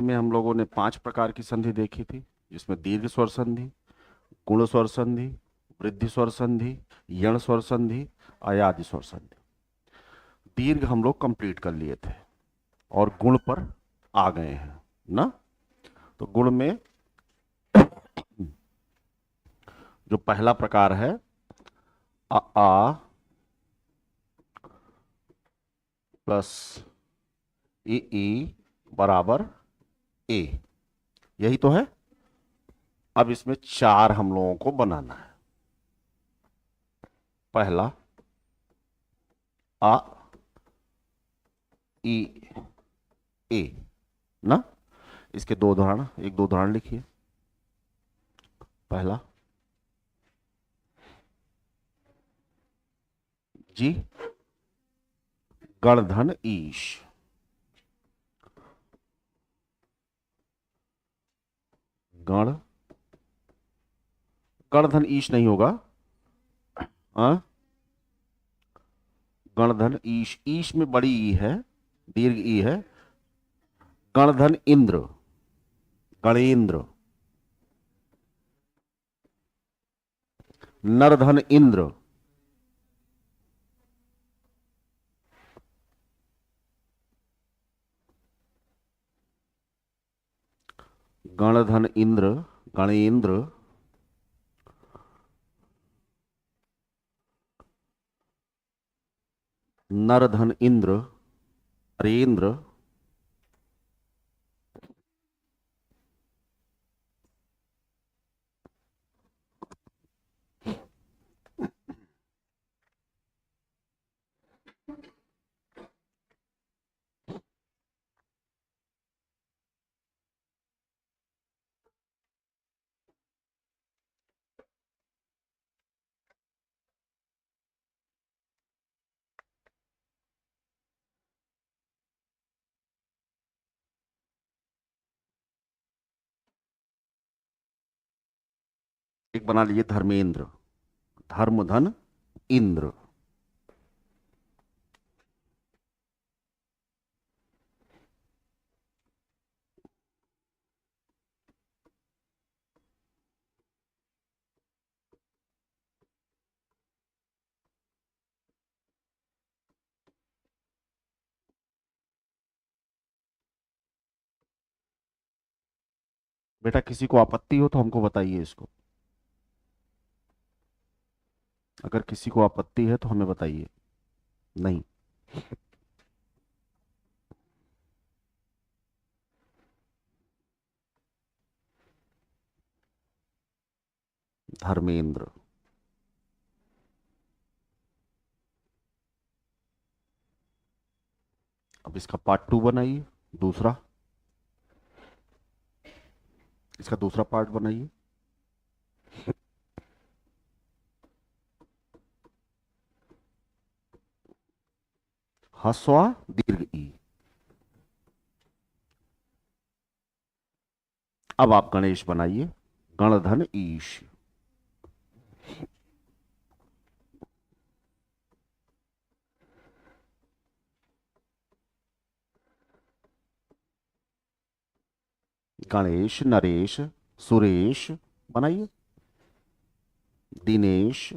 में हम लोगों ने 5 प्रकार की संधि देखी थी, जिसमें दीर्घ स्वर संधि, गुण स्वर संधि, वृद्धि स्वर संधि, यण स्वर संधि, अयादि स्वर संधि। दीर्घ हम लोग कंप्लीट कर लिए थे और गुण पर आ गए हैं ना। तो गुण में जो पहला प्रकार है आ प्लस ई बराबर ए, यही तो है। अब इसमें 4 हम लोगों को बनाना है। पहला आ ई ए ना। इसके दो उदाहरण, एक दो उदाहरण लिखिए। पहला जी, गणधन ईश। गण गणधन ईश नहीं होगा। हाँ, गणधन ईश, ईश में बड़ी ई है, दीर्घ ई है। गणधन इंद्र, गणेन्द्र। नरधन इंद्र, गणधन इंद्र, गणेन्द्र। नरधन इंद्र, नरेंद्र। एक बना लीजिए धर्मेंद्र, धर्मधन इंद्र। बेटा किसी को आपत्ति हो तो हमको बताइए इसको। अगर किसी को आपत्ति है तो हमें बताइए। नहीं। धर्मेंद्र। अब इसका पार्ट 2 बनाइए, दूसरा। इसका दूसरा पार्ट बनाइए। हस्वा दीर्घ ई। अब आप गणेश बनाइए, गणधन ईश। गणेश, नरेश, सुरेश बनाइए, दिनेश।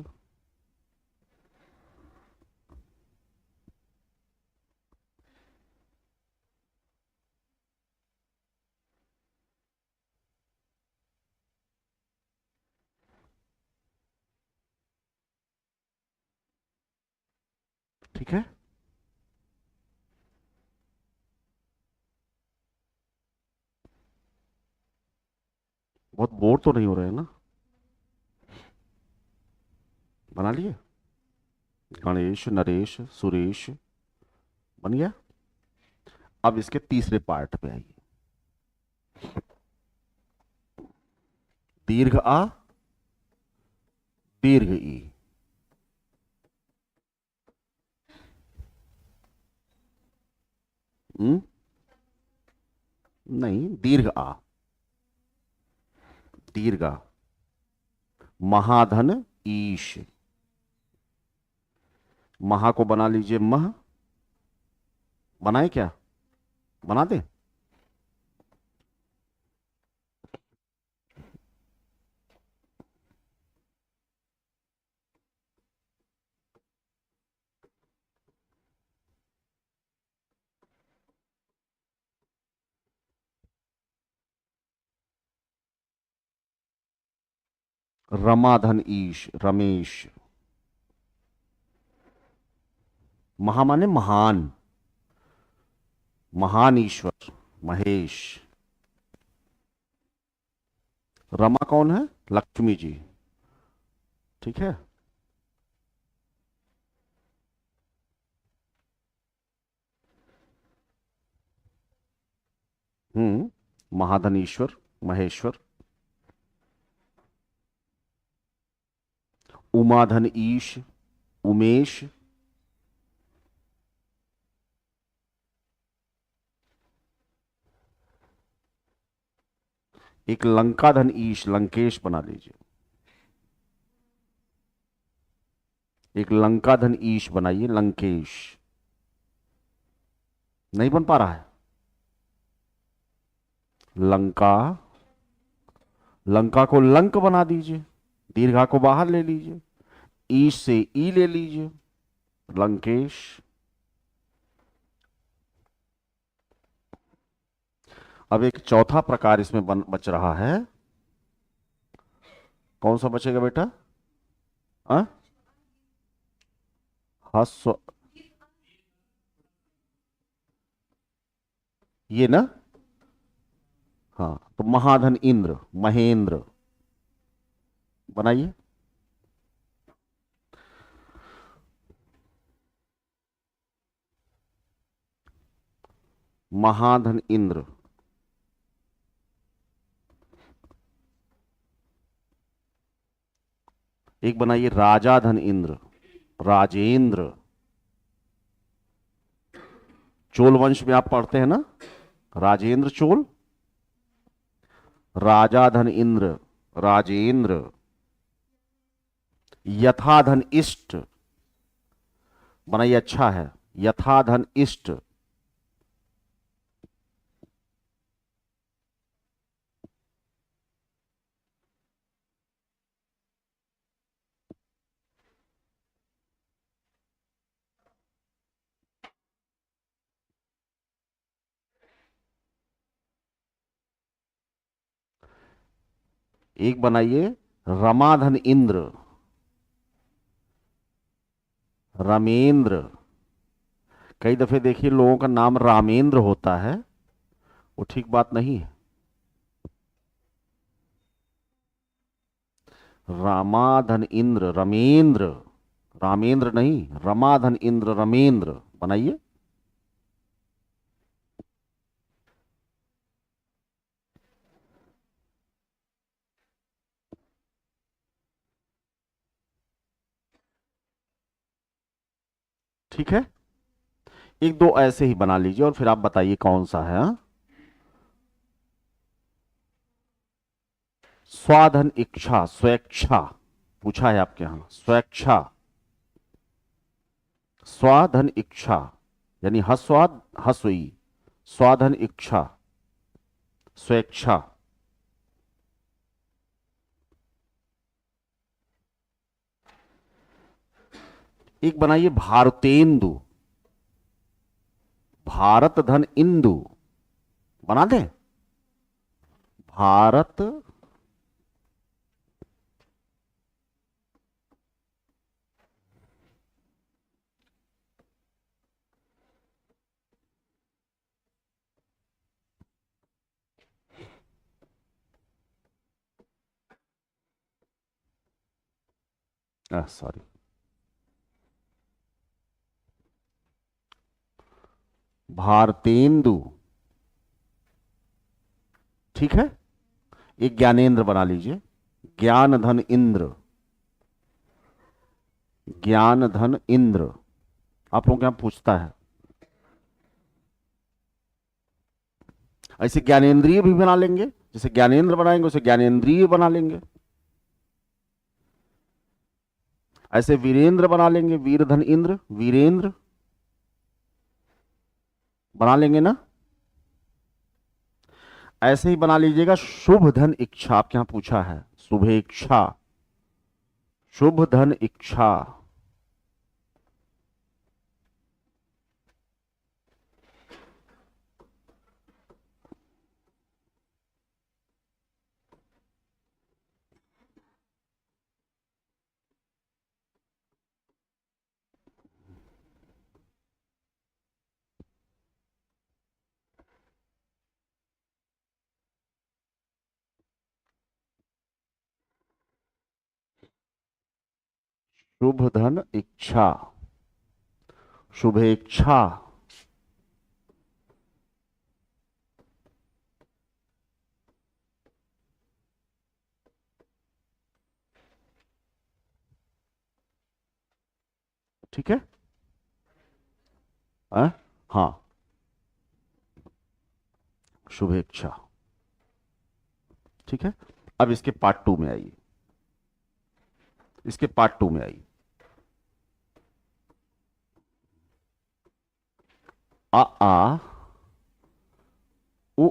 ठीक है। बहुत बोर तो नहीं हो रहे हैं ना। बना लिए, गणेश, नरेश, सुरेश बन गया। अब इसके तीसरे पार्ट पे आइए। दीर्घ आ, दीर्घ ई। नहीं, दीर्घ आ, दीर्घ आ। महाधन ईश। महा को बना लीजिए मह। बनाए क्या? बना दे। रमाधन ईश रमेश। महा माने महान, महान ईश्वर महेश। रमा कौन है? लक्ष्मी जी। ठीक है। महाधन ईश्वर महेश्वर। उमाधन ईश उमेश। एक लंकाधन ईश लंकेश बना लीजिए। एक लंकाधन ईश बनाइए लंकेश। नहीं बन पा रहा है। लंका, लंका को लंक बना दीजिए, दीर्घा को बाहर ले लीजिए, ईश से ई ले लीजिए, लंकेश। अब एक चौथा प्रकार इसमें बच रहा है। कौन सा बचेगा बेटा? हाँ, हस्व, ये ना। हाँ, तो महाधन इंद्र महेंद्र बनाइए। महाधन इंद्र। एक बनाइए राजाधन इंद्र राजेंद्र। चोल वंश में आप पढ़ते हैं ना, राजेंद्र चोल। राजाधन इंद्र राजेंद्र। यथाधन इष्ट बनाइए, अच्छा है, यथाधन इष्ट। एक बनाइए रमाधन इंद्र रमेंद्र। कई दफे देखिए लोगों का नाम रामेंद्र होता है, वो ठीक बात नहीं है। रामाधन इंद्र रमेंद्र, रामेंद्र नहीं, रमाधन इंद्र रमेंद्र बनाइए। ठीक है। एक दो ऐसे ही बना लीजिए और फिर आप बताइए कौन सा है। हाँ? स्वाधन इच्छा स्वेच्छा पूछा है आपके यहां, स्वेच्छा। स्वाधन इच्छा यानी हस्वाद हस्वी, स्वाधन इच्छा स्वेच्छा। एक बनाइए भारतेंदु भारत धन इंदु बना दें। भारत, सॉरी, भारतेंदु। ठीक है। एक ज्ञानेंद्र बना लीजिए, ज्ञान धन इंद्र ज्ञान धन इंद्र। आप लोग यहां पूछता है, ऐसे ज्ञानेंद्रिय भी बना लेंगे, जैसे ज्ञानेंद्र बनाएंगे उसे ज्ञानेंद्रिय बना लेंगे। ऐसे वीरेंद्र बना लेंगे, वीर धन इंद्र वीरेंद्र बना लेंगे ना। ऐसे ही बना लीजिएगा शुभ धन इच्छा, आपके यहां पूछा है, शुभेच्छा शुभ धन इच्छा। शुभ धन इच्छा, शुभेच्छा, ठीक है। अ? हाँ, शुभेच्छा, ठीक है। अब इसके पार्ट टू में आइए, इसके पार्ट टू में आइए। आ उ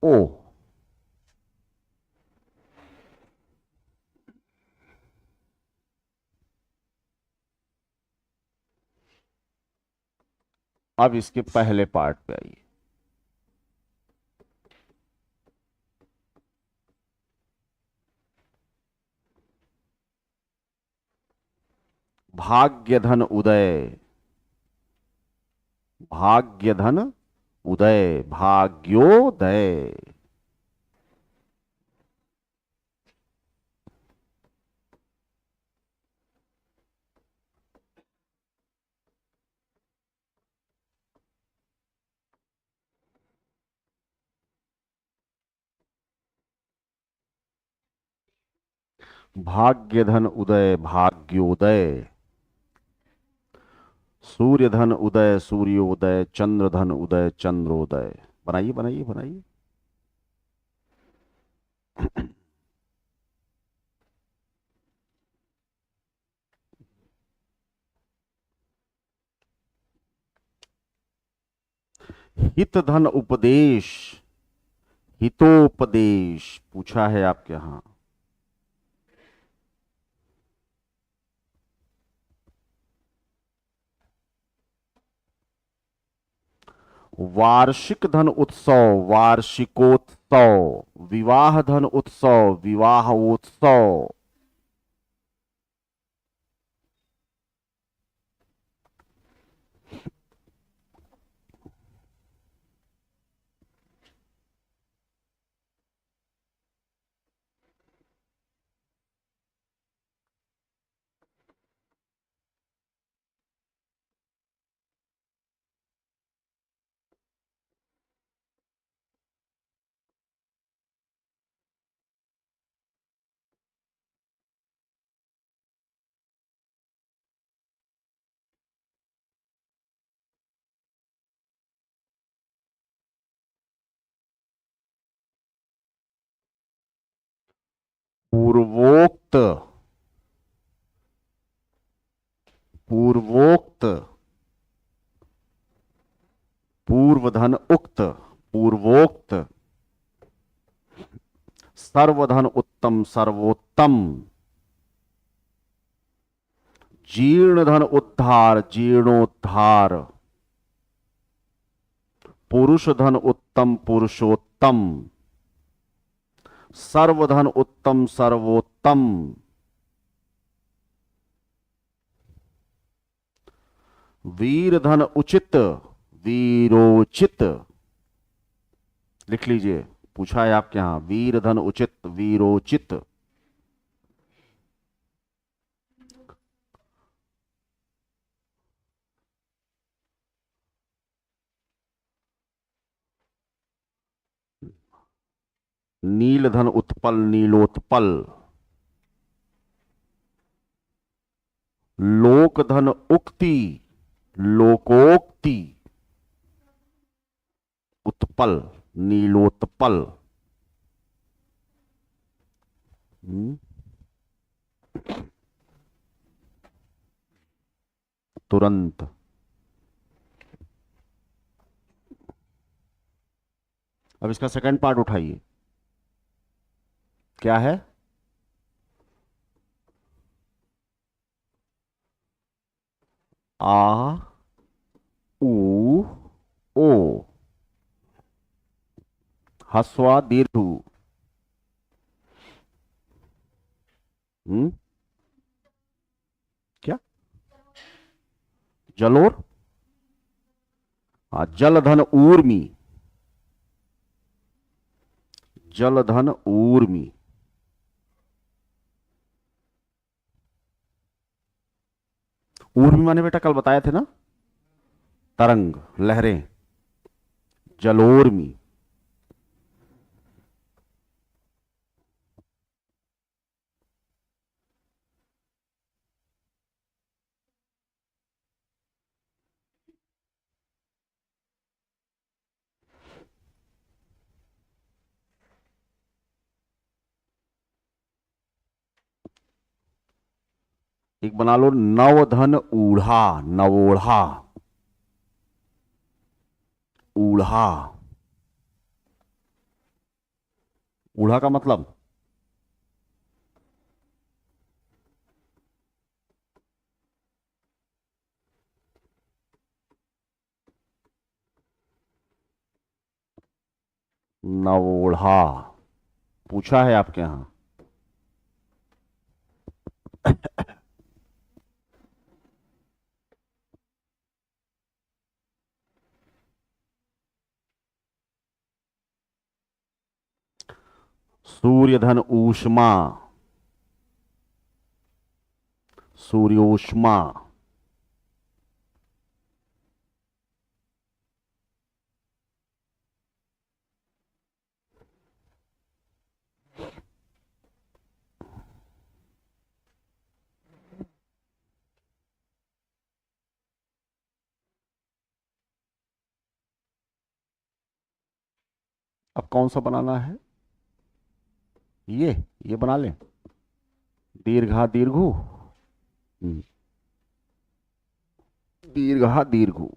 ओ। अब इसके पहले पार्ट पे आइए। भाग्य धन उदय, भाग्य धन उदय, भाग्योदय। भाग्य धन उदय, भाग्योदय। सूर्य धन उदय, सूर्योदय। चंद्र धन उदय, चंद्रोदय। बनाइए बनाइए बनाइए। हित धन उपदेश, हितोपदेश पूछा है आपके यहां। वार्षिक धन उत्सव, वार्षिकोत्सव। विवाह धन उत्सव, विवाहोत्सव। पूर्वोक्त, पूर्वोक्त। पूर्व धन उक्त, पूर्वोक्त। सर्वधन उत्तम, सर्वोत्तम। जीर्ण धन उद्धार, जीर्णोद्धार। पुरुष धन उत्तम, पुरुषोत्तम। सर्वधन उत्तम, सर्वोत्तम। वीर धन उचित, वीरोचित। लिख लीजिए, पूछा है आपके यहां। वीर धन उचित, वीरोचित। नील धन उत्पल, नीलोत्पल। लोक धन उक्ति, लोकोक्ति। उत्पल, नीलोत्पल। हम्म, तुरंत। अब इसका सेकंड पार्ट उठाइए। क्या है? आ उ ओ। हस्वा दीर्घ। हम्म, क्या? जलोर। हाँ, जलधन ऊर्मी, जलधन ऊर्मी। ऊर्मी माने बेटा कल बताए थे ना, तरंग, लहरें, जलोर्मी। एक बना लो नवधन ऊढ़ा, नवोढ़ा, ऊढ़ा। ऊढ़ा का मतलब नवोढ़ा, पूछा है आपके यहां। सूर्यधन ऊष्मा, सूर्योष्मा। अब कौन सा बनाना है? ये बना लें, दीर्घा दीर्घु। दीर्घा दीर्घु।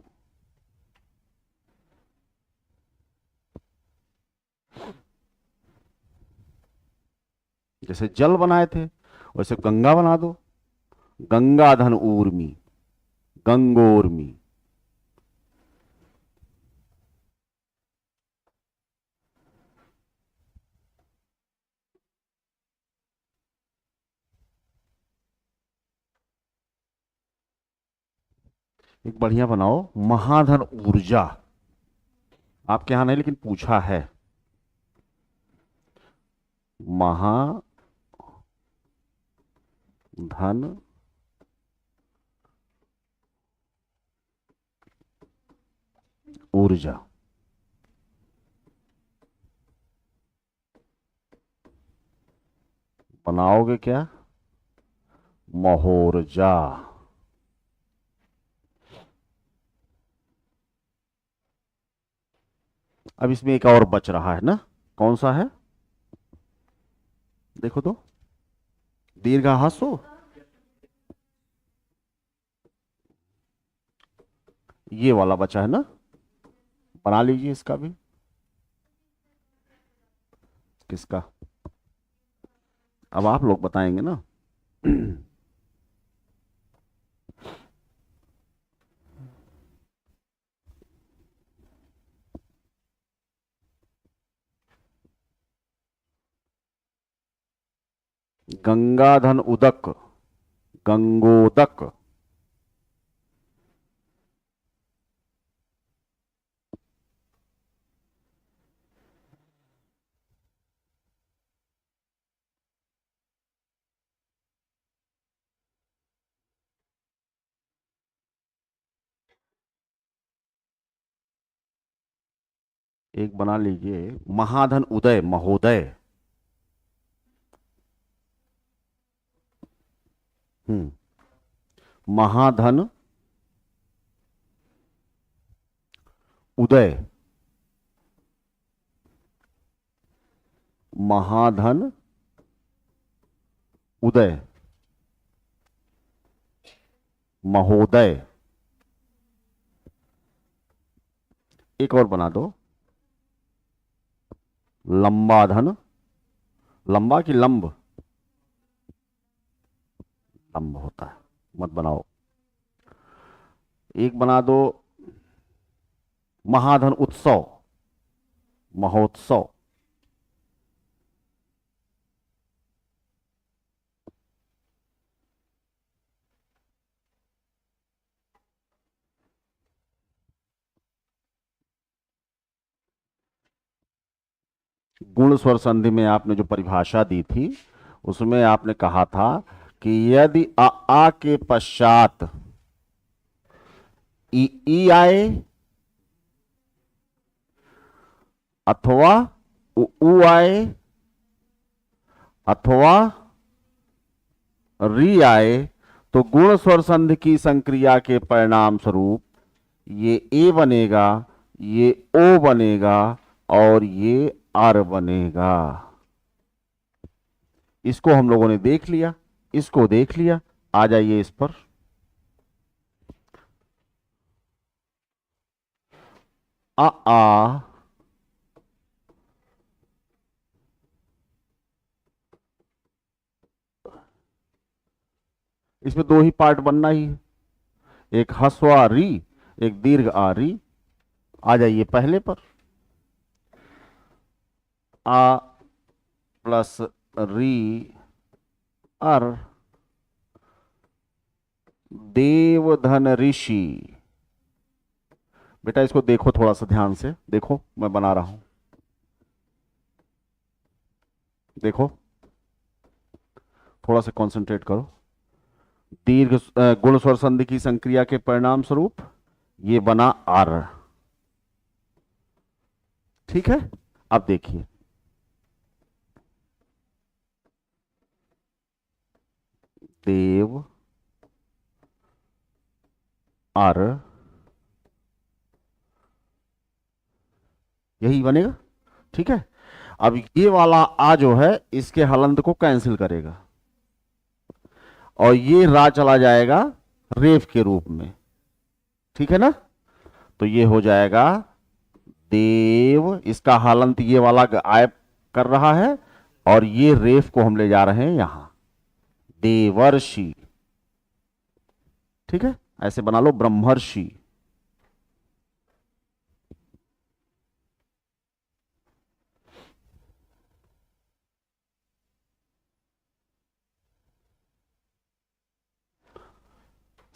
जैसे जल बनाए थे वैसे गंगा बना दो, गंगाधन ऊर्मी, गंगोर्मी। एक बढ़िया बनाओ, महाधन ऊर्जा। आपके यहां नहीं लेकिन पूछा है। महाधन ऊर्जा। बनाओगे क्या? महोर्जा। अब इसमें एक और बच रहा है ना, कौन सा है? देखो तो, दीर्घाहासो। ये वाला बचा है ना, बना लीजिए इसका भी। किसका? अब आप लोग बताएंगे ना। गंगाधन उदक, गंगोदक। एक बना लीजिए महाधन उदय, महोदय। महाधन उदय, महाधन उदय, महोदय। एक और बना दो, लंबा धन, लंबा की लंब? लंब होता है, मत बनाओ। एक बना दो महाधन उत्सव, महोत्सव। गुण स्वर संधि में आपने जो परिभाषा दी थी उसमें आपने कहा था कि यदि आ के पश्चात ई ई आए अथवा उ आए अथवा री आए तो गुण स्वर संधि की संक्रिया के परिणाम स्वरूप ये ए बनेगा, ये ओ बनेगा और ये आर बनेगा। इसको हम लोगों ने देख लिया, इसको देख लिया। आ जाइए इस पर। आ इसमें दो ही पार्ट बनना ही है, एक ह्रस्व आ री, एक दीर्घ आ री। आ जाइए पहले पर। आ प्लस री अर देवधन ऋषि। बेटा इसको देखो थोड़ा सा ध्यान से, देखो मैं बना रहा हूं, देखो थोड़ा सा कंसंट्रेट करो। दीर्घ गुण स्वर संधि की संक्रिया के परिणाम स्वरूप ये बना आर। ठीक है, अब देखिए देव आर, यही बनेगा। ठीक है, अब ये वाला आ जो है इसके हलंत को कैंसिल करेगा और ये रा चला जाएगा रेफ के रूप में। ठीक है ना, तो ये हो जाएगा देव, इसका हलंत ये वाला गायब कर रहा है और ये रेफ को हम ले जा रहे हैं यहां, देवर्षि। ठीक है, ऐसे बना लो ब्रह्मर्षि।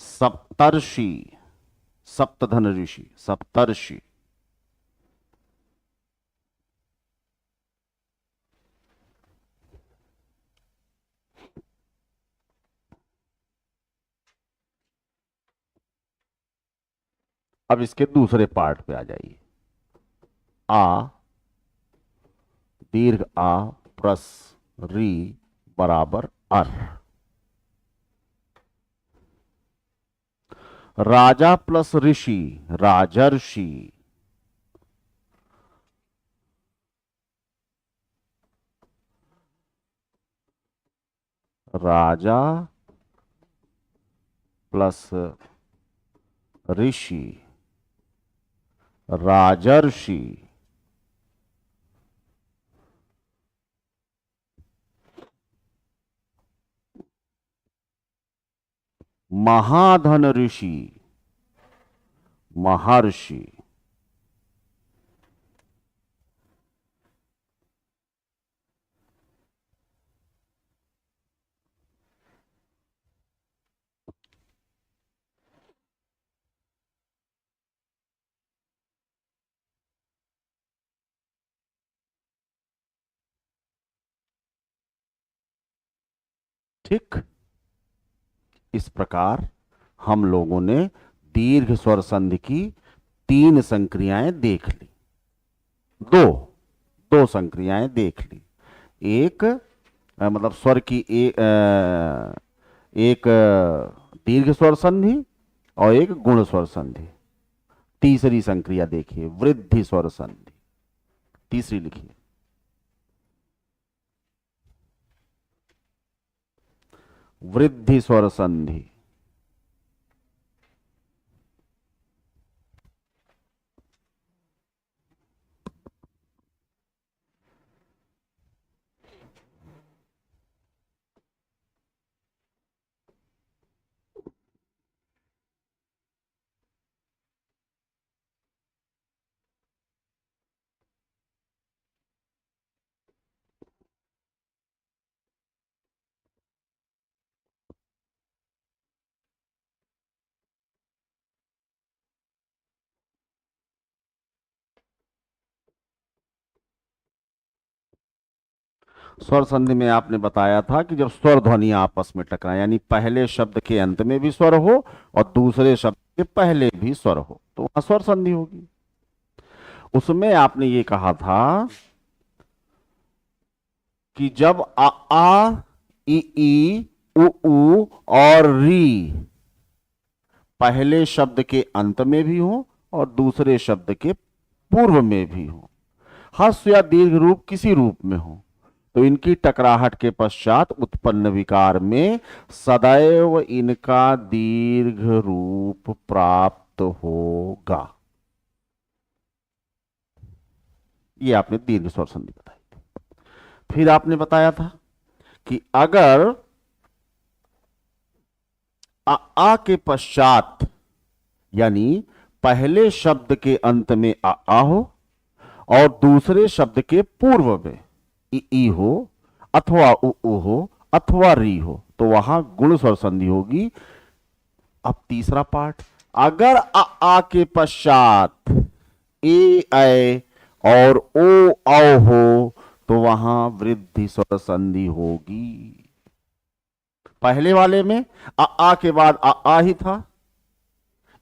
सप्तर्षि, सप्तधन ऋषि, सप्तर्षि। अब इसके दूसरे पार्ट पे आ जाइए। आ दीर्घ आ प्लस री बराबर अर। राजा प्लस ऋषि राजर्षि। राजा प्लस ऋषि राजर्षि। महाधन ऋषि महर्षि। ठीक, इस प्रकार हम लोगों ने दीर्घ स्वर संधि की तीन संक्रियाएं देख ली, दो दो संक्रियाएं देख ली। एक मतलब स्वर की एक दीर्घ स्वर संधि और एक गुण स्वर संधि। तीसरी संक्रिया देखिए वृद्धि स्वर संधि, तीसरी लिखिए वृद्धि स्वर संधि। स्वर संधि में आपने बताया था कि जब स्वर ध्वनि आपस में टकराए, यानी पहले शब्द के अंत में भी स्वर हो और दूसरे शब्द के पहले भी स्वर हो तो वहां स्वर संधि होगी। उसमें आपने ये कहा था कि जब आ ई उ और री पहले शब्द के अंत में भी हो और दूसरे शब्द के पूर्व में भी हो, ह्रस्व या दीर्घ रूप किसी रूप में हो, तो इनकी टकराहट के पश्चात उत्पन्न विकार में सदैव इनका दीर्घ रूप प्राप्त होगा। ये आपने दीर्घ स्वर संधि बताई थी। फिर आपने बताया था कि अगर आ के पश्चात यानी पहले शब्द के अंत में आ हो और दूसरे शब्द के पूर्व में ई हो अथवा उ हो अथवा री हो तो वहां गुण स्वर संधि होगी। अब तीसरा पार्ट, अगर आ के पश्चात ए और ओ औ हो तो वहां वृद्धि स्वर संधि होगी। पहले वाले में आ के बाद आ ही था,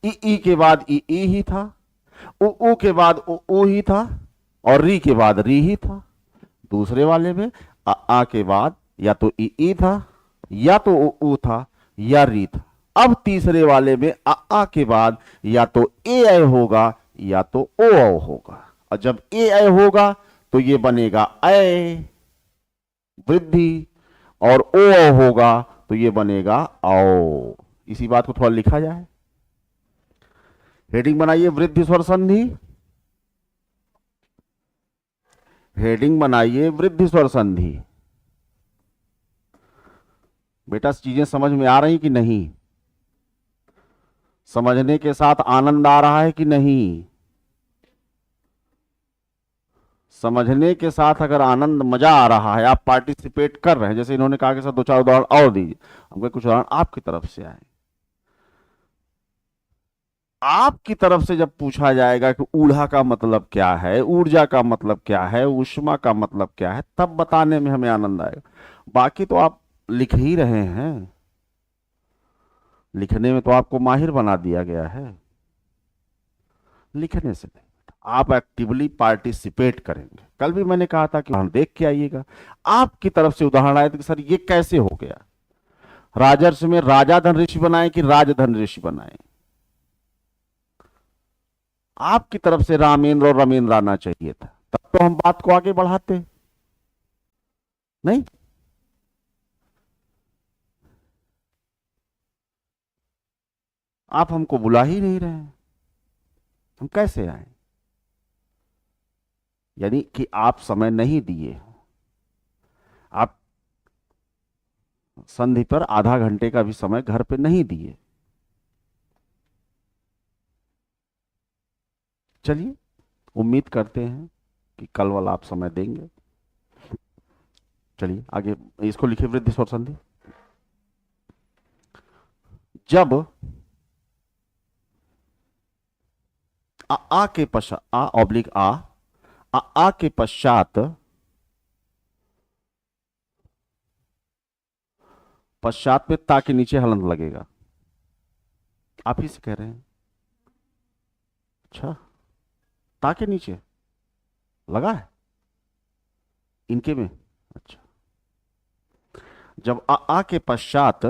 ई के बाद ई ही था, उ के बाद उ ही था और री के बाद री ही था। दूसरे वाले में आ के बाद या तो ई था या तो उ था या री था। अब तीसरे वाले में आ के बाद या तो ए होगा या तो ओ होगा, और जब ए होगा तो ये बनेगा ऐ वृद्धि, और ओ होगा तो ये बनेगा औ। इसी बात को थोड़ा लिखा जाए। हेडिंग बनाइए वृद्धि स्वर संधि, हेडिंग बनाइए वृद्धि स्वर संधि। बेटा चीजें समझ में आ रही कि नहीं? समझने के साथ आनंद आ रहा है कि नहीं? समझने के साथ अगर आनंद मजा आ रहा है, आप पार्टिसिपेट कर रहे हैं, जैसे इन्होंने कहा कि सर 2-4 उदाहरण और दीजिए, हमको कुछ उदाहरण आपकी तरफ से आए। आपकी तरफ से जब पूछा जाएगा कि ऊर्जा का मतलब क्या है, ऊर्जा का मतलब क्या है, ऊष्मा का मतलब क्या है, तब बताने में हमें आनंद आएगा। बाकी तो आप लिख ही रहे हैं, लिखने में तो आपको माहिर बना दिया गया है, लिखने से नहीं। आप एक्टिवली पार्टिसिपेट करेंगे। कल भी मैंने कहा था कि हम देख के आइएगा। आपकी तरफ से उदाहरण आए तो सर ये कैसे हो गया, राजर्षि में राजा धन ऋषि बनाए कि राजधन ऋषि बनाए? आपकी तरफ से रामेंद्र और रमेंद्र आना चाहिए था, तब तो हम बात को आगे बढ़ाते। नहीं, आप हमको बुला ही नहीं रहे हैं, हम कैसे आए? यानी कि आप समय नहीं दिए, आप संधि पर आधा घंटे का भी समय घर पे नहीं दिए। चलिए, उम्मीद करते हैं कि कल वाला आप समय देंगे। चलिए आगे इसको लिखिए वृद्धि स्वर संधि। जब आ के पश्चात आ ऑब्लिक आ के पश्चात पश्चात पे ता के नीचे हलंत लगेगा। आप ही से कह रहे हैं? अच्छा, ता के नीचे लगा है इनके में? अच्छा, जब आ के पश्चात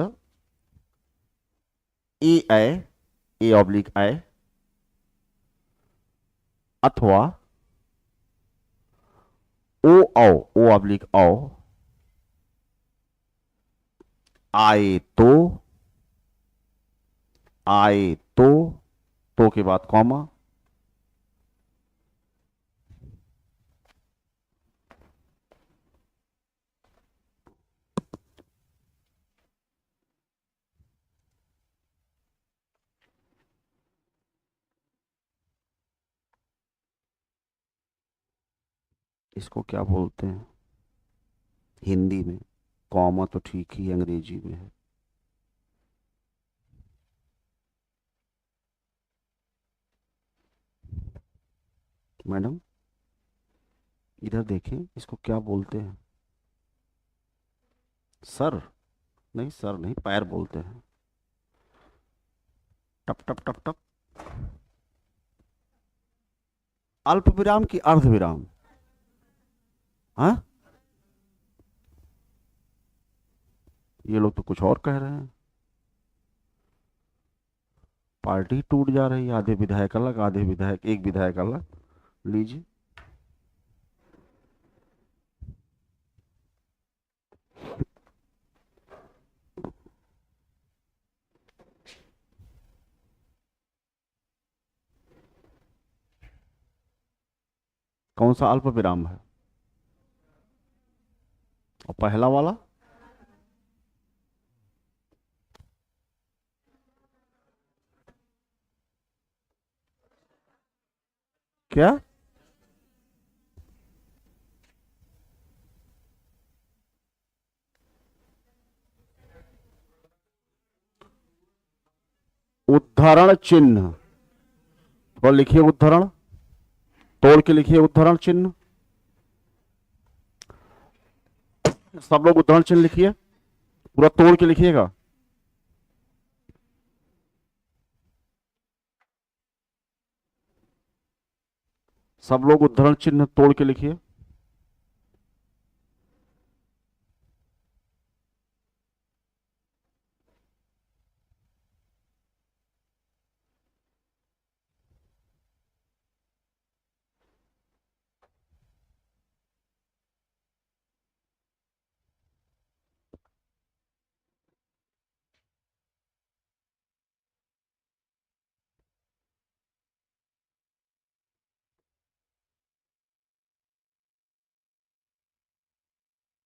ए ऑब्लिक ए अथवा ओ ऑब्लिक औ आए तो के बाद कॉमा, इसको क्या बोलते हैं हिंदी में? कॉमा तो ठीक ही अंग्रेजी में है। मैडम इधर देखें, इसको क्या बोलते हैं? सर नहीं, सर नहीं, पैर बोलते हैं। टप टप टप टप। अल्प विराम की अर्ध विराम? हाँ, ये लोग तो कुछ और कह रहे हैं। पार्टी टूट जा रही है, आधे विधायक अलग, आधे विधायक, एक विधायक अलग। लीजिए। कौन सा अल्प विराम है? और पहला वाला? क्या? उद्धरण चिन्ह। और लिखिए उद्धरण, तोड़ के लिखिए उद्धरण चिन्ह। सब लोग उद्धरण चिन्ह लिखिए, पूरा तोड़ के लिखिएगा। सब लोग उद्धरण चिन्ह तोड़ के लिखिए।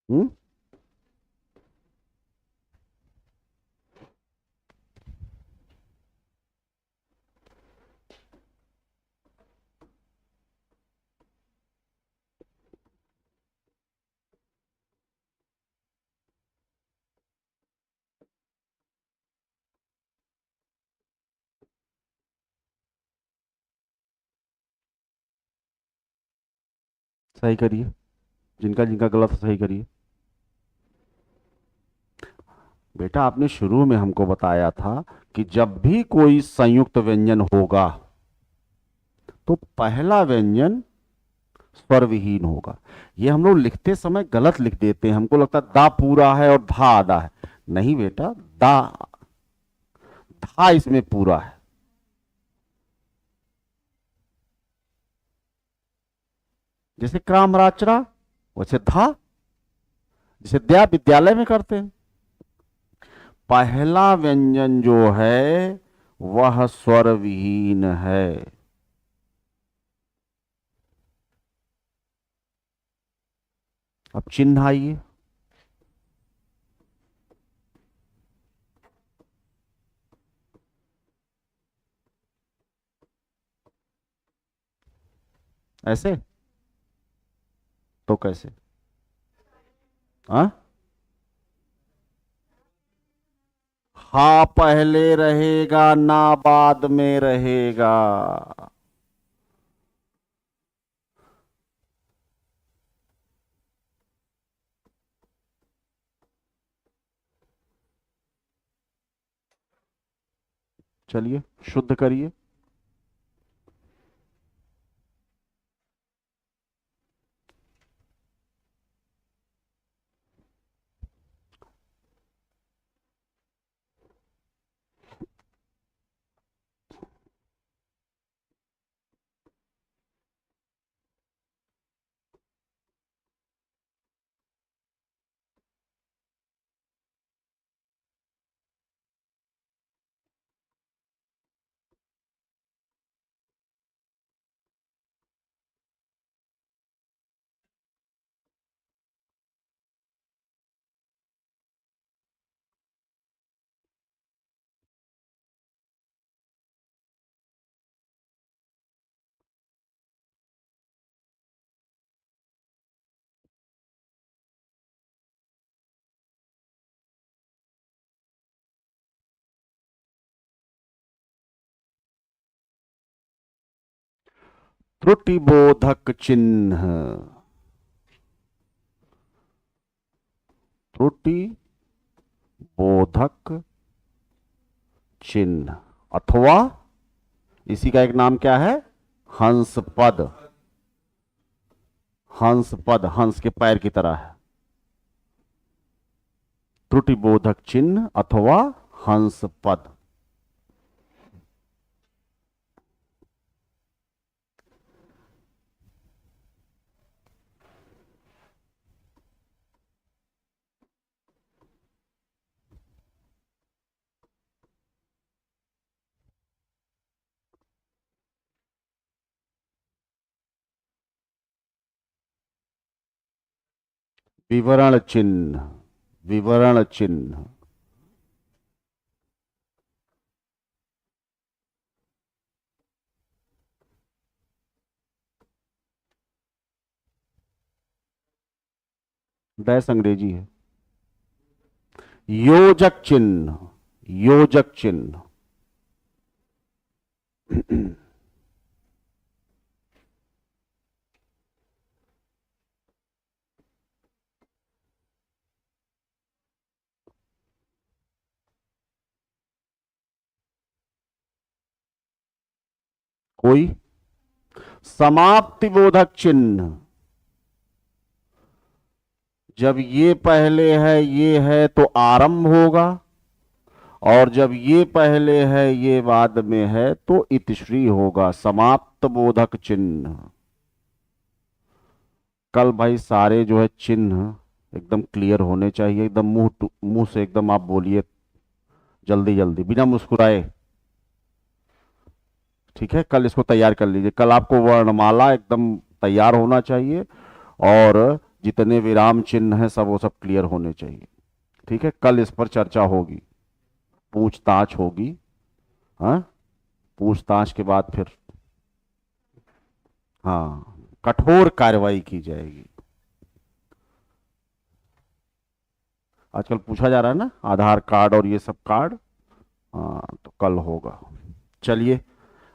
हम्म। सही करिए, जिनका जिनका गलत है सही करिए। बेटा, आपने शुरू में हमको बताया था कि जब भी कोई संयुक्त व्यंजन होगा तो पहला व्यंजन स्वर विहीन होगा। ये हम लोग लिखते समय गलत लिख देते हैं, हमको लगता है दा पूरा है और धा आधा है। नहीं बेटा, दा, धा इसमें पूरा है। जैसे क्रामराचरा, वैसे धा, जैसे द्या विद्यालय में करते हैं। पहला व्यंजन जो है वह स्वर विहीन है। अब चिन्ह आइए। ऐसे? तो कैसे? हाँ, हा पहले रहेगा ना बाद में रहेगा। चलिए शुद्ध करिए। त्रुटिबोधक चिन्ह, त्रुटि बोधक चिन्ह। अथवा इसी का एक नाम क्या है? हंस पद। हंस पद हंस के पैर की तरह है। त्रुटिबोधक चिन्ह अथवा हंस पद। विवरण चिन्ह। विवरण चिन्ह। डैश अंग्रेजी है। योजक चिन्ह। योजक चिन्ह। कोई समाप्ति बोधक चिन्ह। जब ये पहले है ये है तो आरंभ होगा, और जब ये पहले है ये बाद में है तो इतिश्री होगा। समाप्त बोधक चिन्ह। कल भाई सारे जो है चिन्ह एकदम क्लियर होने चाहिए, एकदम मुंह से एकदम आप बोलिए जल्दी जल्दी बिना मुस्कुराए। ठीक है, कल इसको तैयार कर लीजिए। कल आपको वर्णमाला एकदम तैयार होना चाहिए, और जितने विराम चिन्ह हैं सब वो सब क्लियर होने चाहिए। ठीक है, कल इस पर चर्चा होगी, पूछताछ होगी। हाँ, पूछताछ के बाद फिर हाँ कठोर कार्रवाई की जाएगी। आजकल पूछा जा रहा है ना आधार कार्ड और ये सब कार्ड। हाँ, तो कल होगा। चलिए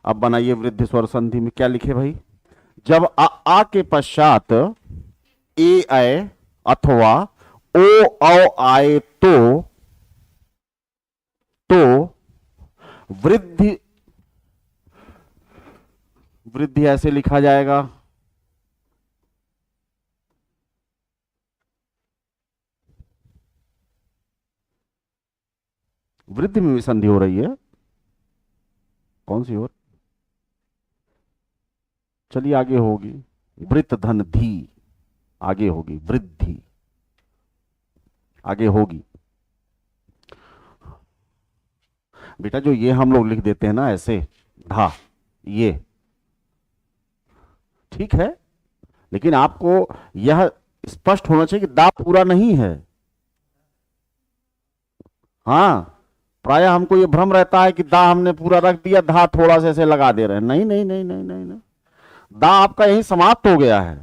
अब बनाइए वृद्धि स्वर संधि में क्या लिखे भाई? जब आ के पश्चात ए आए अथवा ओ औ आए तो वृद्धि वृद्धि ऐसे लिखा जाएगा। वृद्धि में भी संधि हो रही है। कौन सी और? चलिए आगे होगी वृत्त धन धी। आगे होगी वृद्धि, आगे होगी। बेटा जो ये हम लोग लिख देते हैं ना ऐसे धा, ये ठीक है, लेकिन आपको यह स्पष्ट होना चाहिए कि दा पूरा नहीं है। हाँ, प्राय हमको ये भ्रम रहता है कि दा हमने पूरा रख दिया, धा थोड़ा सा ऐसे लगा दे रहे हैं। नहीं नहीं नहीं नहीं नहीं, नहीं। दा आपका यही समाप्त हो गया है।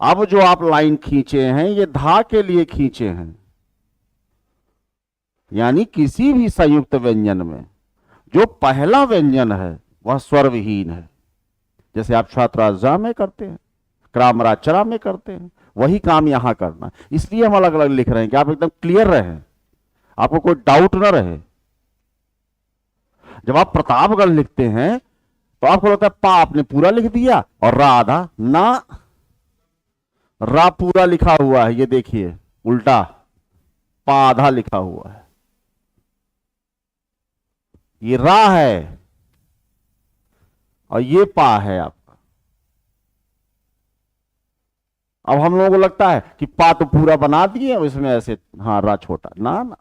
अब जो आप लाइन खींचे हैं ये धा के लिए खींचे हैं, यानी किसी भी संयुक्त व्यंजन में जो पहला व्यंजन है वह स्वर विहीन है। जैसे आप छात्राजा में करते हैं, क्रामराचरा में करते हैं, वही काम यहां करना। इसलिए हम अलग अलग लिख रहे हैं कि आप एकदम क्लियर रहें, आपको कोई डाउट ना रहे। जब आप प्रतापगढ़ लिखते हैं तो आपको लगता है पा आपने पूरा लिख दिया और रा आधा ना, रा पूरा लिखा हुआ है। ये देखिए उल्टा, पा आधा लिखा हुआ है। ये रा है और ये पा है आपका। अब हम लोगों को लगता है कि पा तो पूरा बना दिए इसमें ऐसे, हाँ रा छोटा। ना ना,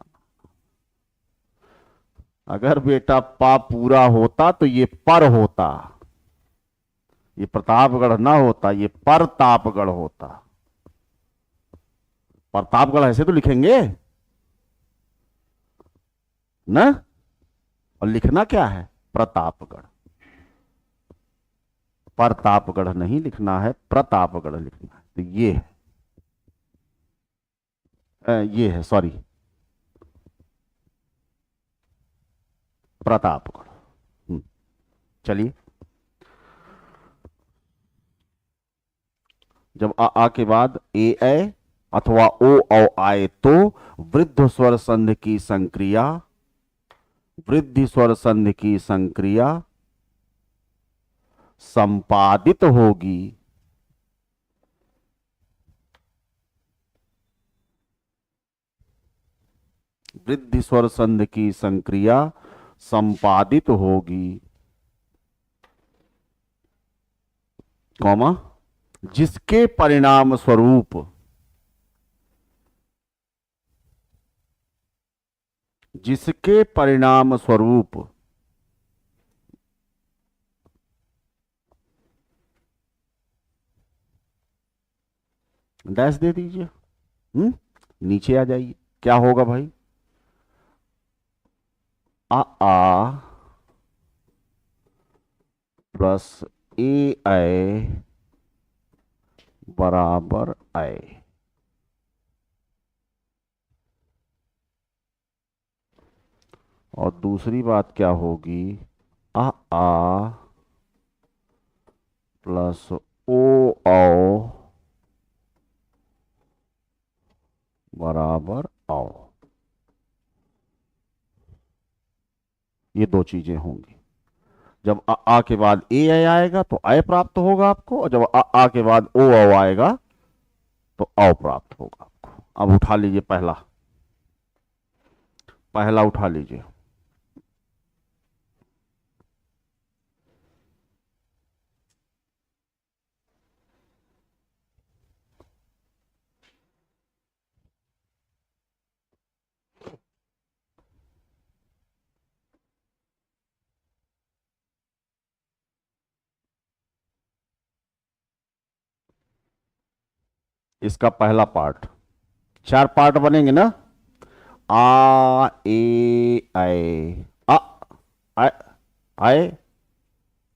अगर बेटा पा पूरा होता तो ये पर होता, ये प्रतापगढ़ ना होता, ये परतापगढ़ होता। प्रतापगढ़ ऐसे तो लिखेंगे ना, और लिखना क्या है? प्रतापगढ़। परतापगढ़ नहीं लिखना है, प्रतापगढ़ लिखना है। तो ये है सॉरी, प्रतापगढ़। चलिए, जब आ के बाद ए अथवा ओ औ आए तो वृद्ध स्वर संध की संक्रिया वृद्धि स्वर संधि की संक्रिया संपादित होगी वृद्धि स्वर संधि की संक्रिया संपादित होगी, कौमा, जिसके परिणाम स्वरूप जिसके परिणाम स्वरूप डैश दे दीजिए। नीचे आ जाइए, क्या होगा भाई? आ प्लस ए आई बराबर आई। और दूसरी बात क्या होगी? आ प्लस ओ बराबर आओ। ये दो चीजें होंगी। जब आ के बाद ए आएगा तो आय प्राप्त होगा आपको, और जब आ के बाद ओ आएगा तो औ प्राप्त होगा आपको। अब उठा लीजिए पहला पहला उठा लीजिए। इसका पहला पार्ट, चार पार्ट बनेंगे ना? आ ए आए, आ आए आए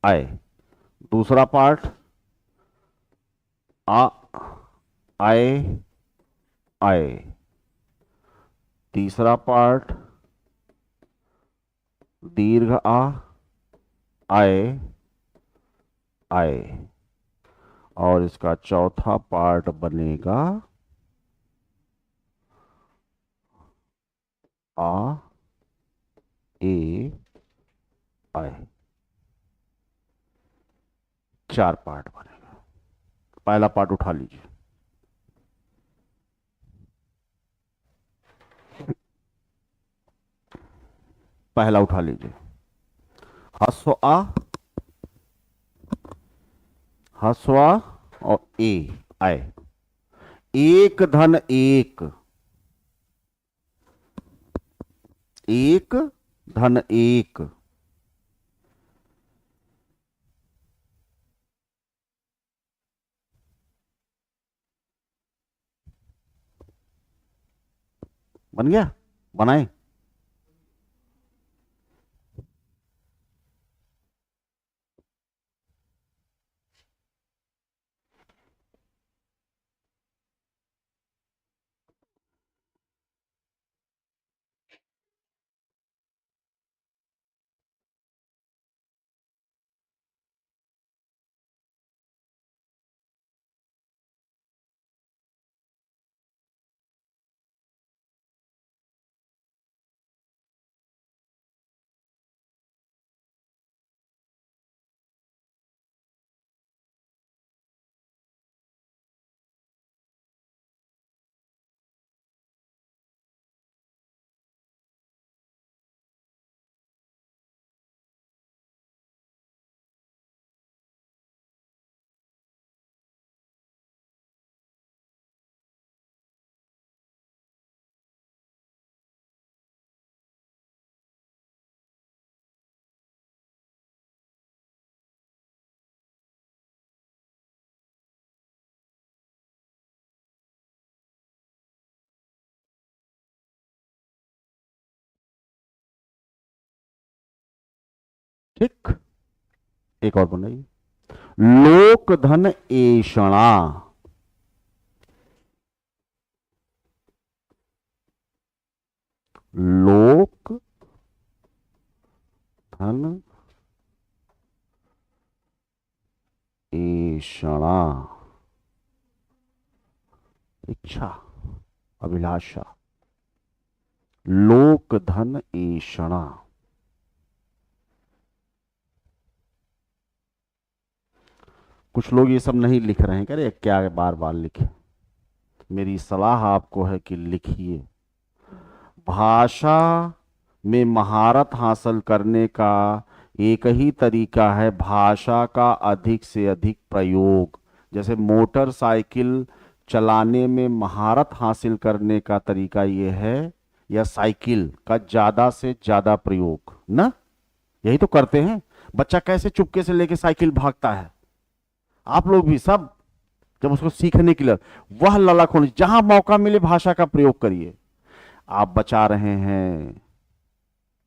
आए। दूसरा पार्ट आ आए आए। तीसरा पार्ट दीर्घ आ आए आए। और इसका चौथा पार्ट बनेगा आ ए आए। चार पार्ट बनेगा। पहला पार्ट उठा लीजिए। पहला उठा लीजिए। हस्व आ, हस्व आ और ए आए। एक धन एक, एक धन एक। बन गया? बनाए? ठीक। एक और बनाइए। लोक धन एषणा, लोक धन एषणा। इच्छा, अभिलाषा। लोक धन एषणा। कुछ लोग ये सब नहीं लिख रहे हैं, कह रहे क्या बार बार लिखे। मेरी सलाह आपको है कि लिखिए। भाषा में महारत हासिल करने का एक ही तरीका है, भाषा का अधिक से अधिक प्रयोग। जैसे मोटरसाइकिल चलाने में महारत हासिल करने का तरीका ये है, या साइकिल का ज्यादा से ज्यादा प्रयोग ना, यही तो करते हैं। बच्चा कैसे चुपके से लेके साइकिल भागता है, आप लोग भी सब जब उसको सीखने के लिए वह ललक होनी, जहां मौका मिले भाषा का प्रयोग करिए। आप बचा रहे हैं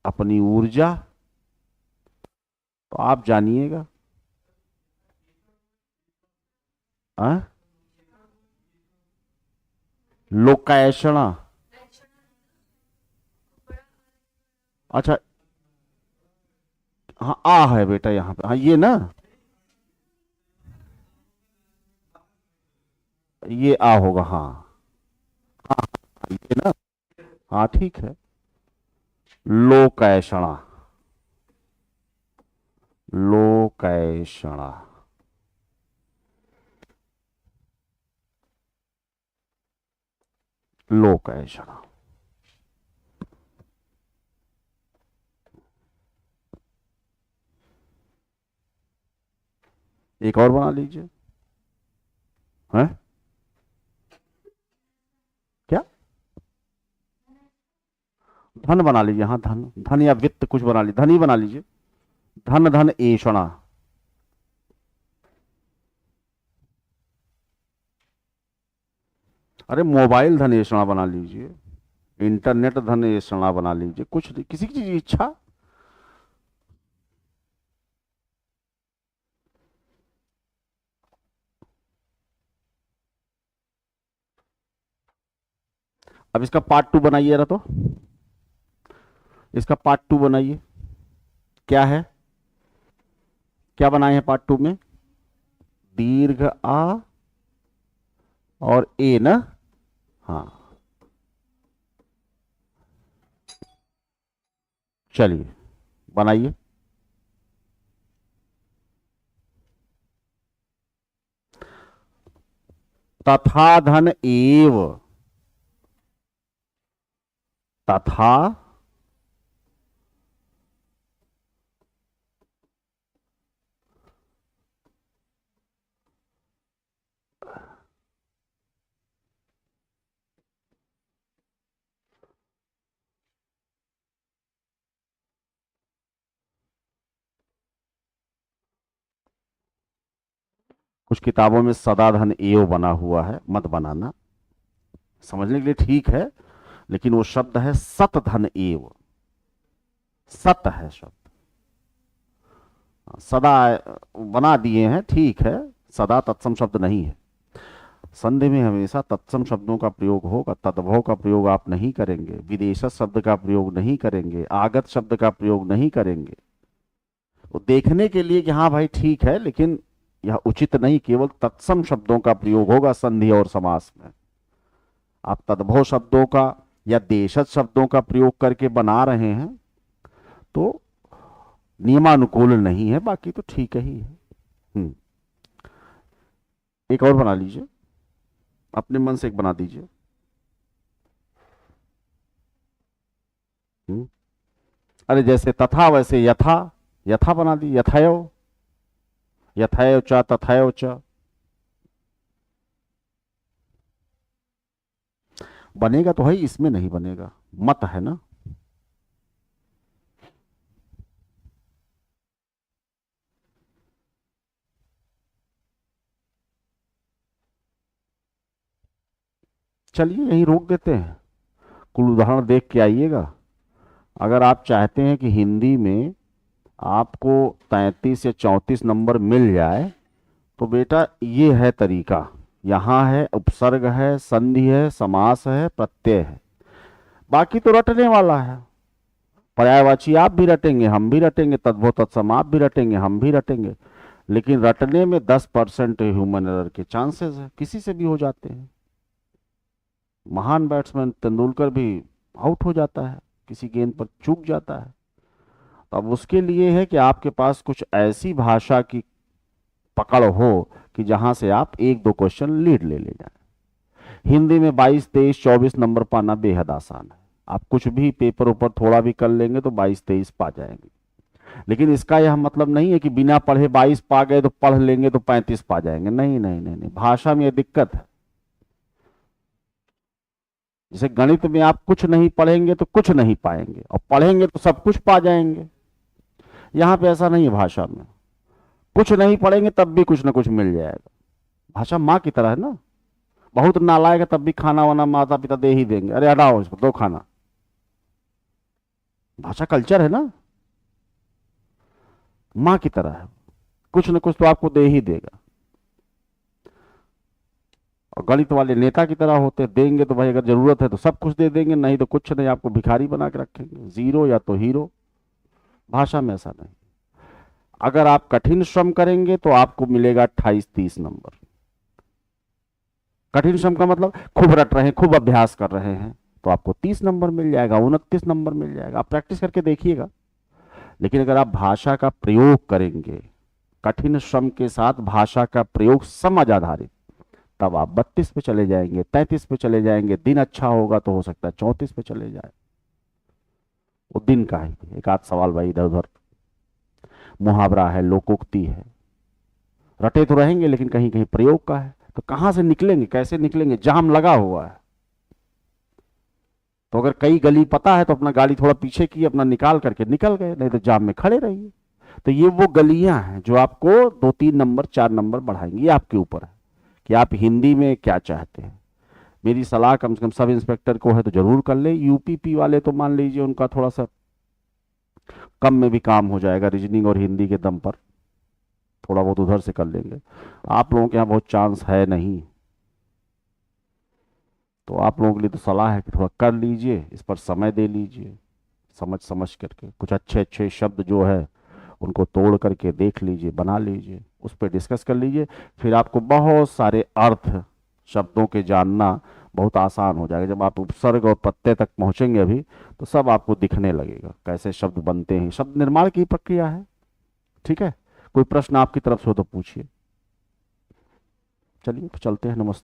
अपनी ऊर्जा, तो आप जानिएगा। लोकायषणा, अच्छा हाँ आ है बेटा यहाँ पे, हाँ ये ना, ये आ होगा, हाँ हाँ ये ना, हाँ ठीक है। लोकैषणा, लोकैषणा, लोकैषणा। एक और बना लीजिए। हैं क्या, धन बना लीजिए, हाँ धन, धन या वित्त कुछ बना लीजिए, धन ही बना लीजिए। धन धन एषणा, अरे मोबाइल धन एषणा बना लीजिए, इंटरनेट धन एषणा बना लीजिए, कुछ किसी की चीज की इच्छा। अब इसका पार्ट टू बनाइए, रहा तो इसका पार्ट टू बनाइए। क्या है, क्या बनाए हैं पार्ट टू में, दीर्घ आ और ए ना, हाँ चलिए बनाइए। तथा धन एव, तथा कुछ किताबों में सदा धन एव बना हुआ है, मत बनाना, समझने के लिए ठीक है, लेकिन वो शब्द है सत धन एव, सत है शब्द, सदा बना दिए हैं, ठीक है, सदा तत्सम शब्द नहीं है। संधि में हमेशा तत्सम शब्दों का प्रयोग होगा, तद्भव का प्रयोग आप नहीं करेंगे, विदेशज शब्द का प्रयोग नहीं करेंगे, आगत शब्द का प्रयोग नहीं करेंगे। वो देखने के लिए कि हाँ भाई ठीक है, लेकिन यह उचित नहीं, केवल तत्सम शब्दों का प्रयोग होगा संधि और समास में। आप तद्भव शब्दों का या देशज शब्दों का प्रयोग करके बना रहे हैं तो नियमानुकूल नहीं है, बाकी तो ठीक ही है। एक और बना लीजिए, अपने मन से एक बना दीजिए। अरे जैसे तथा वैसे यथा, यथा बना दी, यथायो, यथायो च तथायो च, बनेगा तो है, इसमें नहीं बनेगा, मत है ना। चलिए यहीं रोक देते हैं, कुल उदाहरण देख के आइएगा। अगर आप चाहते हैं कि हिंदी में आपको 33 या 34 नंबर मिल जाए, तो बेटा ये है तरीका, यहाँ है उपसर्ग है, संधि है, समास है, प्रत्यय है, बाकी तो रटने वाला है। पर्यायवाची आप भी रटेंगे, हम भी रटेंगे, तद्भव तत्सम आप भी रटेंगे, हम भी रटेंगे, लेकिन रटने में 10% ह्यूमन एरर के चांसेस है, किसी से भी हो जाते हैं। महान बैट्समैन तेंदुलकर भी आउट हो जाता है, किसी गेंद पर चूक जाता है। तो अब उसके लिए है कि आपके पास कुछ ऐसी भाषा की पकड़ हो कि जहां से आप एक दो क्वेश्चन लीड ले जाए। हिंदी में 22, 23, 24 नंबर पाना बेहद आसान है। आप कुछ भी पेपर ऊपर थोड़ा भी कर लेंगे तो 22, 23 पा जाएंगे। लेकिन इसका यह मतलब नहीं है कि बिना पढ़े 22 पा गए तो पढ़ लेंगे तो 35 पा जाएंगे। नहीं नहीं नहीं नहीं, भाषा में यह दिक्कत है। जैसे गणित में आप कुछ नहीं पढ़ेंगे तो कुछ नहीं पाएंगे, और पढ़ेंगे तो सब कुछ पा जाएंगे। यहां पे ऐसा नहीं है। भाषा में कुछ नहीं पढ़ेंगे तब भी कुछ ना कुछ मिल जाएगा। भाषा माँ की तरह है ना। बहुत नालायक है तब भी खाना वाना माता पिता दे ही देंगे, अरे हटाओ इसको दो खाना। भाषा कल्चर है ना, माँ की तरह है, कुछ न कुछ तो आपको दे ही देगा। और गणित वाले नेता की तरह होते, देंगे तो भाई अगर जरूरत है तो सब कुछ दे देंगे, नहीं तो कुछ नहीं, आपको भिखारी बना के रखेंगे, जीरो या तो हीरो। भाषा में ऐसा नहीं। अगर आप कठिन श्रम करेंगे तो आपको मिलेगा 28-30 नंबर। कठिन श्रम का मतलब खूब रट रहे हैं, खूब अभ्यास कर रहे हैं, तो आपको 30 नंबर मिल जाएगा, 29 नंबर मिल जाएगा। आप प्रैक्टिस करके देखिएगा। लेकिन अगर आप भाषा का प्रयोग करेंगे, कठिन श्रम के साथ भाषा का प्रयोग समझ आधारित, तब आप 32 पे चले जाएंगे, 33 पे चले जाएंगे। दिन अच्छा होगा तो हो सकता है 34 पे चले जाए। वो दिन का है। एक आध सवाल भाई इधर उधर, मुहावरा है, लोकोक्ति है, रटे तो रहेंगे लेकिन कहीं कहीं प्रयोग का है। तो कहां से निकलेंगे, कैसे निकलेंगे? जाम लगा हुआ है। तो अगर कई गली पता है तो अपना गाड़ी थोड़ा पीछे की, अपना निकाल करके निकल गए, नहीं तो जाम में खड़े रहिए। तो ये वो गलियां हैं जो आपको 2-3 नंबर 4 नंबर बढ़ाएंगी। ये आपके ऊपर है कि आप हिंदी में क्या चाहते हैं। मेरी सलाह कम से कम सब इंस्पेक्टर को है तो जरूर कर ले। यूपीपी वाले तो मान लीजिए उनका थोड़ा सा कम में भी काम हो जाएगा, रीजनिंग और हिंदी के दम पर थोड़ा बहुत उधर से कर लेंगे। आप लोगों के यहाँ बहुत चांस है नहीं, तो आप लोगों के लिए तो सलाह है कि थोड़ा कर लीजिए, इस पर समय दे लीजिए, समझ समझ करके कुछ अच्छे अच्छे शब्द जो है उनको तोड़ करके देख लीजिए, बना लीजिए, उस पर डिस्कस कर लीजिए। फिर आपको बहुत सारे अर्थ शब्दों के जानना बहुत आसान हो जाएगा। जब आप उपसर्ग और प्रत्यय तक पहुंचेंगे अभी, तो सब आपको दिखने लगेगा कैसे शब्द बनते हैं। शब्द निर्माण की प्रक्रिया है। ठीक है, कोई प्रश्न आपकी तरफ से हो तो पूछिए। चलिए तो चलते हैं। नमस्ते।